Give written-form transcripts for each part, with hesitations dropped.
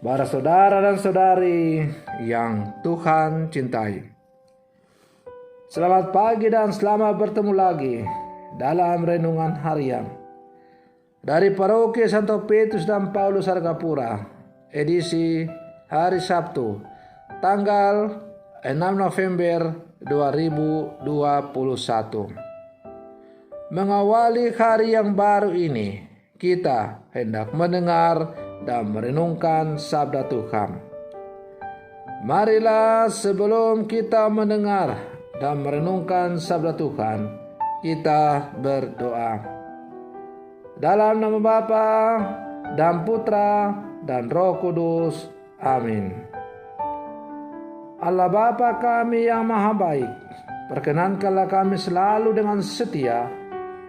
Para saudara dan saudari yang Tuhan cintai, selamat pagi dan selamat bertemu lagi dalam renungan harian dari Paroki Santo Petrus dan Paulus Argapura, edisi hari Sabtu, tanggal 6 November 2021. Mengawali hari yang baru ini, kita hendak mendengar dan merenungkan sabda Tuhan. Marilah sebelum kita mendengar dan merenungkan sabda Tuhan, kita berdoa. Dalam nama Bapa dan Putra dan Roh Kudus. Amin. Allah Bapa kami yang maha baik, perkenankanlah kami selalu dengan setia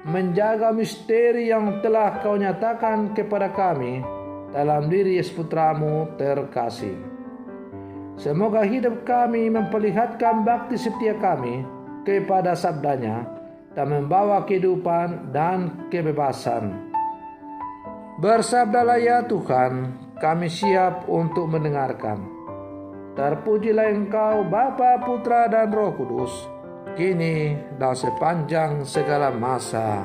menjaga misteri yang telah Kau nyatakan kepada kami dalam diri Yesus Putramu terkasih. Semoga hidup kami memperlihatkan bakti setia kami kepada sabdanya dan membawa kehidupan dan kebebasan. Bersabdalah ya Tuhan, kami siap untuk mendengarkan. Terpujilah Engkau Bapa, Putra dan Roh Kudus, kini dan sepanjang segala masa.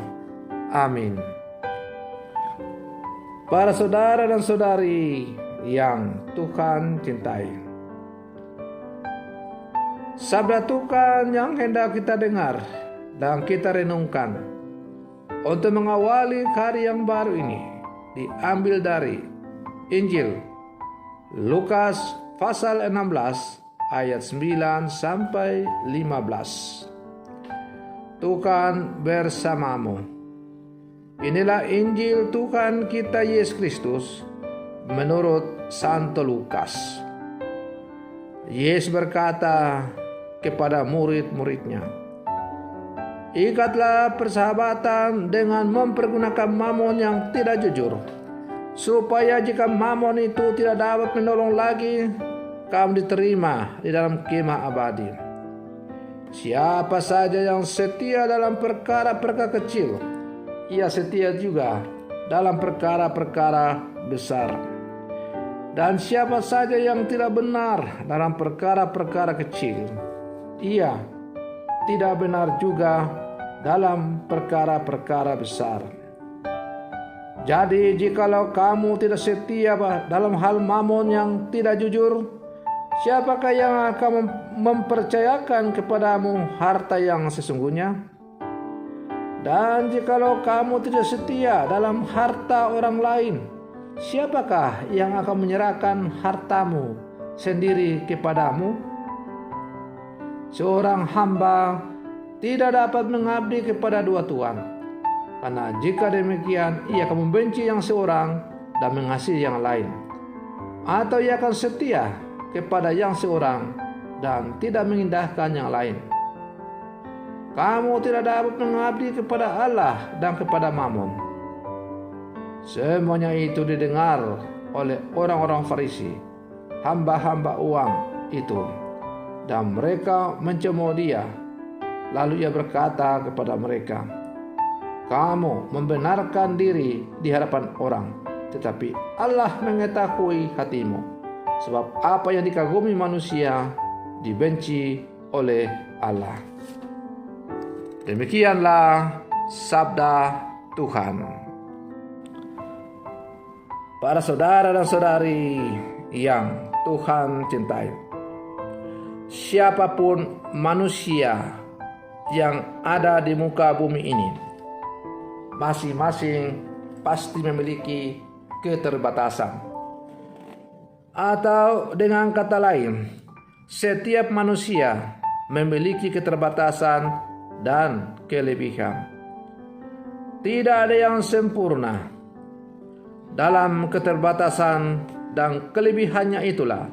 Amin. Para saudara dan saudari yang Tuhan cintai, sabda Tuhan yang hendak kita dengar dan kita renungkan untuk mengawali hari yang baru ini diambil dari Injil Lukas pasal 16 ayat 9 sampai 15. Tuhan bersamamu. Inilah Injil Tuhan kita Yesus Kristus menurut Santo Lukas. Yesus berkata kepada murid-muridnya, "Ikatlah persahabatan dengan mempergunakan mamon yang tidak jujur, supaya jika mamon itu tidak dapat menolong lagi, kamu diterima di dalam kemah abadi. Siapa saja yang setia dalam perkara-perkara kecil, ia setia juga dalam perkara-perkara besar. Dan siapa saja yang tidak benar dalam perkara-perkara kecil, ia tidak benar juga dalam perkara-perkara besar. Jadi jikalau kamu tidak setia dalam hal mamon yang tidak jujur, siapakah yang akan mempercayakan kepadamu harta yang sesungguhnya? Dan jikalau kamu tidak setia dalam harta orang lain, siapakah yang akan menyerahkan hartamu sendiri kepadamu? Seorang hamba tidak dapat mengabdi kepada dua tuan, karena jika demikian ia akan membenci yang seorang dan mengasihi yang lain, atau ia akan setia kepada yang seorang dan tidak mengindahkan yang lain. Kamu tidak dapat mengabdi kepada Allah dan kepada mamon." Semuanya itu didengar oleh orang-orang Farisi, hamba-hamba uang itu, dan mereka mencemooh dia. Lalu ia berkata kepada mereka, "Kamu membenarkan diri di hadapan orang, tetapi Allah mengetahui hatimu. Sebab apa yang dikagumi manusia dibenci oleh Allah." Demikianlah sabda Tuhan. Para saudara dan saudari yang Tuhan cintai, siapapun manusia yang ada di muka bumi ini, masing-masing pasti memiliki keterbatasan. Atau dengan kata lain, setiap manusia memiliki keterbatasan dan kelebihan. Tidak ada yang sempurna. Dalam keterbatasan dan kelebihannya itulah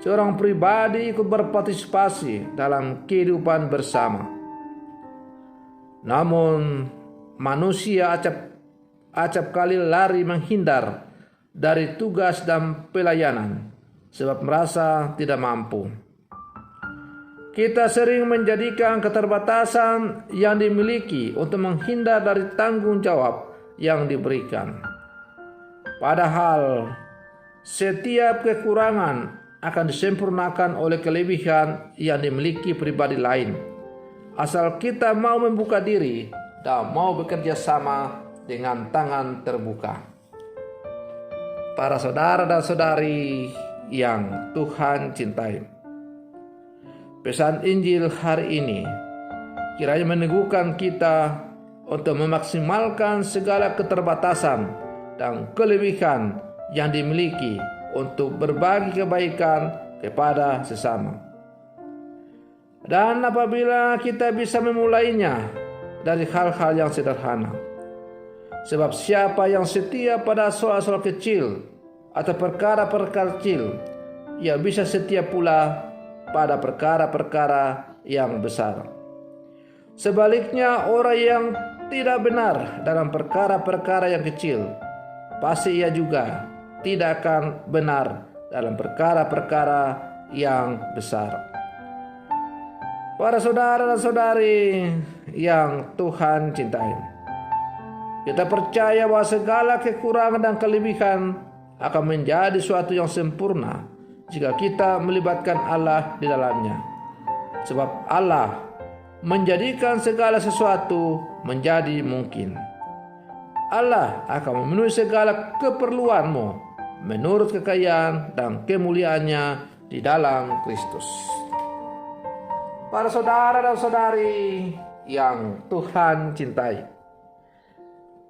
seorang pribadi ikut berpartisipasi dalam kehidupan bersama. Namun manusia acap kali lari menghindar dari tugas dan pelayanan sebab merasa tidak mampu. Kita sering menjadikan keterbatasan yang dimiliki untuk menghindar dari tanggung jawab yang diberikan. Padahal Setiap kekurangan akan disempurnakan oleh kelebihan yang dimiliki pribadi lain. Asal kita mau membuka diri dan mau bekerja sama dengan tangan terbuka. Para saudara dan saudari yang Tuhan cintai, pesan Injil hari ini kiranya meneguhkan kita untuk memaksimalkan segala keterbatasan dan kelebihan yang dimiliki untuk berbagi kebaikan kepada sesama. Dan apabila kita bisa memulainya dari hal-hal yang sederhana, sebab siapa yang setia pada soal-soal kecil atau perkara-perkara kecil, ia bisa setia pula pada perkara-perkara yang besar. Sebaliknya, orang yang tidak benar dalam perkara-perkara yang kecil, pasti ia juga tidak akan benar dalam perkara-perkara yang besar. Para saudara dan saudari yang Tuhan cintai, kita percaya bahwa segala kekurangan dan kelebihan akan menjadi suatu yang sempurna jika kita melibatkan Allah di dalamnya. Sebab Allah menjadikan segala sesuatu menjadi mungkin. Allah akan memenuhi segala keperluanmu menurut kekayaan dan kemuliaannya di dalam Kristus. Para saudara dan saudari yang Tuhan cintai,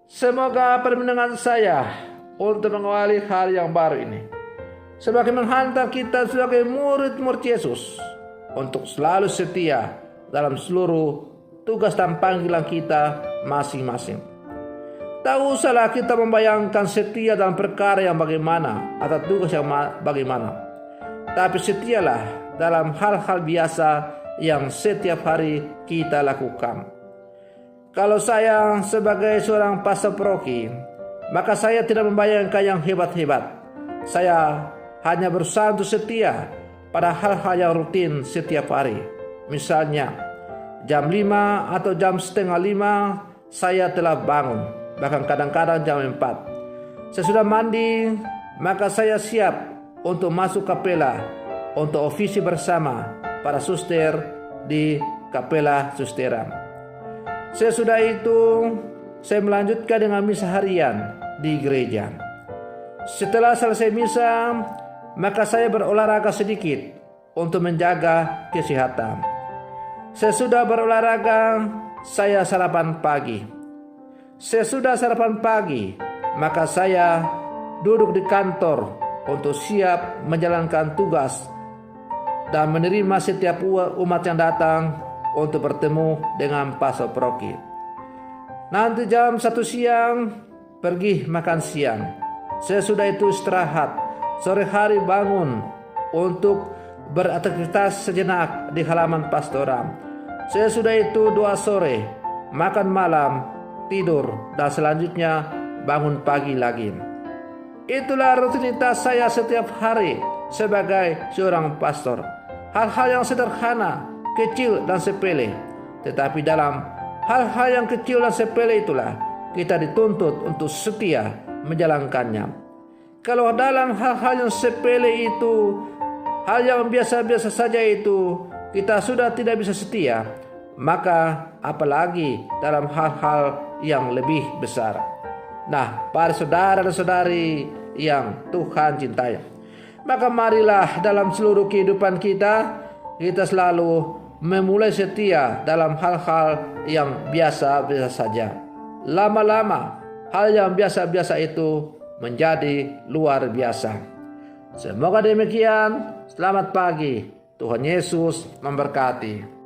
semoga permenungan saya untuk mengawali hari yang baru ini sebagai menghantar kita sebagai murid-murid Yesus untuk selalu setia dalam seluruh tugas dan panggilan kita masing-masing. Tak usahlah kita membayangkan setia dalam perkara yang bagaimana atau tugas yang bagaimana, tapi setialah dalam hal-hal biasa yang setiap hari kita lakukan. Kalau saya sebagai seorang pastor paroki, maka saya tidak membayangkan yang hebat-hebat. Saya hanya berusaha untuk setia pada hal-hal yang rutin setiap hari. Misalnya, jam 5 atau jam setengah 5 saya telah bangun. Bahkan kadang-kadang jam 4. Sesudah mandi, maka saya siap untuk masuk kapela untuk ofisi bersama para suster di kapela susteran. Sesudah itu, saya melanjutkan dengan misa harian di gereja. Setelah selesai misa, maka saya berolahraga sedikit untuk menjaga kesehatan. Sesudah berolahraga, saya sarapan pagi. Sesudah sarapan pagi, maka saya duduk di kantor untuk siap menjalankan tugas dan menerima setiap umat yang datang untuk bertemu dengan pastor paroki. Nanti jam 1 siang pergi makan siang. Sesudah itu istirahat. Sore hari bangun untuk beraktivitas sejenak di halaman pastoral. Sesudah itu doa sore, makan malam, tidur, dan selanjutnya bangun pagi lagi. Itulah rutinitas saya setiap hari sebagai seorang pastor. Hal-hal yang sederhana, kecil dan sepele. Tetapi dalam hal-hal yang kecil dan sepele itulah kita dituntut untuk setia menjalankannya. Kalau dalam hal-hal yang sepele itu, hal yang biasa-biasa saja itu, kita sudah tidak bisa setia, maka apalagi dalam hal-hal yang lebih besar. Nah, para saudara dan saudari yang Tuhan cintai, maka marilah dalam seluruh kehidupan kita selalu memulai setia dalam hal-hal yang biasa-biasa saja. Lama-lama hal yang biasa-biasa itu menjadi luar biasa. Semoga demikian. Selamat pagi. Tuhan Yesus memberkati.